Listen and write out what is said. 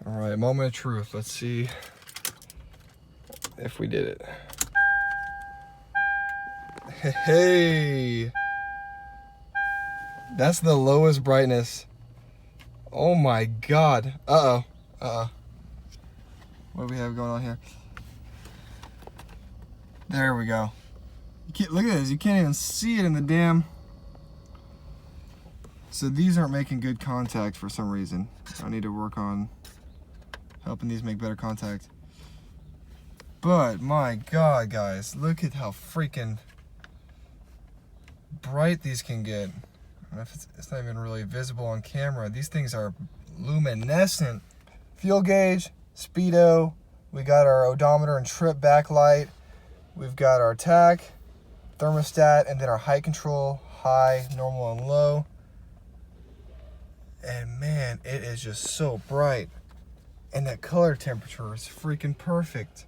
All right, moment of truth. Let's see if we did it. Hey, that's the lowest brightness. Oh my God. Uh-oh. What do we have going on here? There we go. Look at this, you can't even see it in the damn. So these aren't making good contact for some reason. I need to work on helping these make better contact. But my God, guys, look at how freaking bright these can get. I don't know if it's not even really visible on camera. These things are luminescent. Fuel gauge, speedo. We got our odometer and trip backlight. We've got our tach, thermostat, and then our height control, high, normal, and low. And man, it is just so bright. And that color temperature is freaking perfect.